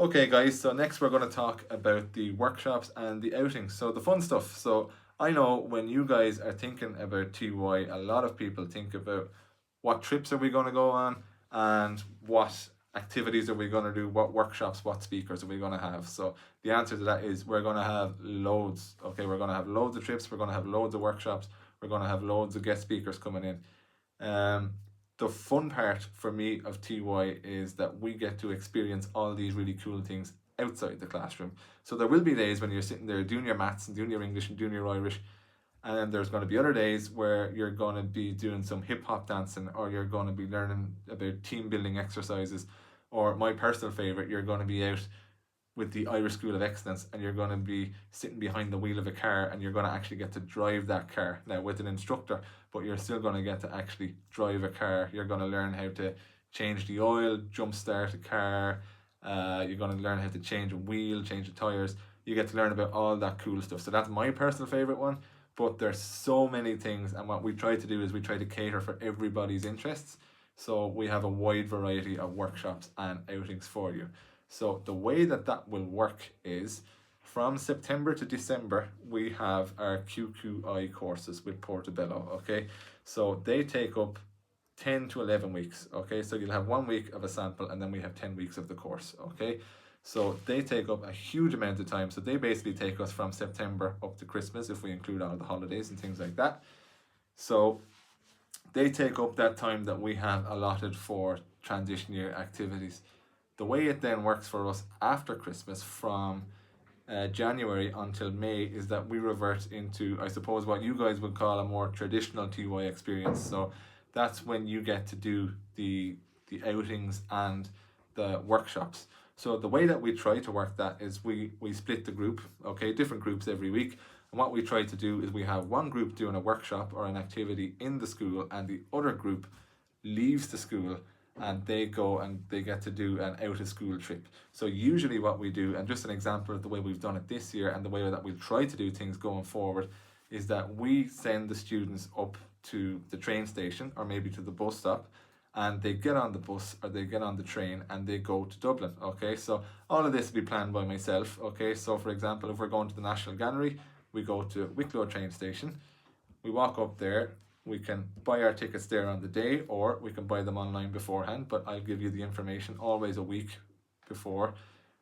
Okay, guys, so next we're going to talk about the workshops and the outings. So, the fun stuff. So, I know when you guys are thinking about TY, a lot of people think about what trips are we going to go on and what activities are we going to do, what workshops, what speakers are we going to have. So, the answer to that is we're going to have loads. Okay, we're going to have loads of trips, we're going to have loads of workshops, we're going to have loads of guest speakers coming in. The fun part for me of TY is that we get to experience all these really cool things outside the classroom. So there will be days when you're sitting there doing your maths and doing your English and doing your Irish, and then there's going to be other days where you're going to be doing some hip hop dancing, or you're going to be learning about team building exercises, or my personal favorite, you're going to be out with the Irish School of Excellence and you're going to be sitting behind the wheel of a car and you're going to actually get to drive that car now with an instructor, but you're still going to get to actually drive a car. You're going to learn how to change the oil, jump start a car, you're going to learn how to change a wheel, change the tires. You get to learn about all that cool stuff. So that's my personal favorite one, but there's so many things, and what we try to do is we try to cater for everybody's interests. So we have a wide variety of workshops and outings for you. So the way that that will work is from September to December, we have our QQI courses with Portobello, okay? So they take up 10 to 11 weeks, okay? So you'll have 1 week of a sample and then we have 10 weeks of the course, okay? So they take up a huge amount of time. So they basically take us from September up to Christmas if we include all the holidays and things like that. So they take up that time that we have allotted for transition year activities. The way it then works for us after Christmas from January until May is that we revert into, I suppose, what you guys would call a more traditional TY experience. So that's when you get to do the outings and the workshops. So the way that we try to work that is we split the group, okay, different groups every week. And what we try to do is we have one group doing a workshop or an activity in the school, and the other group leaves the school and they go and they get to do an out of school trip. So usually what we do, and just an example of the way we've done it this year and the way that we'll try to do things going forward, is that we send the students up to the train station or maybe to the bus stop, and they get on the bus or they get on the train and they go to Dublin, okay? So all of this will be planned by myself, okay? So for example, if we're going to the National Gallery, we go to Wicklow train station, we walk up there, we can buy our tickets there on the day, or we can buy them online beforehand, but I'll give you the information always a week before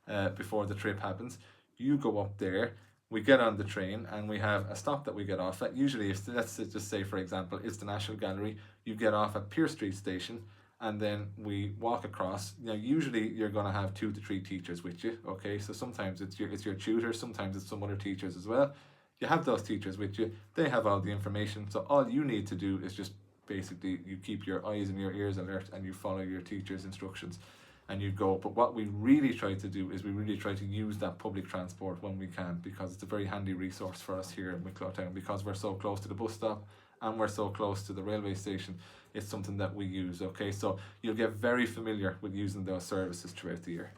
the trip happens. You go up there, we get on the train, and we have a stop that we get off at. Usually, if let's just say, for example, it's the National Gallery, you get off at Pearse Street Station, and then we walk across. Now, usually you're going to have 2 to 3 teachers with you, okay? So sometimes it's your tutor, sometimes it's some other teachers as well. You have those teachers with you, they have all the information, so all you need to do is just basically you keep your eyes and your ears alert and you follow your teacher's instructions and you go. But what we really try to do is we really try to use that public transport when we can, because it's a very handy resource for us here in Wicklow Town, because we're so close to the bus stop and we're so close to the railway station. It's something that we use, okay? So you'll get very familiar with using those services throughout the year.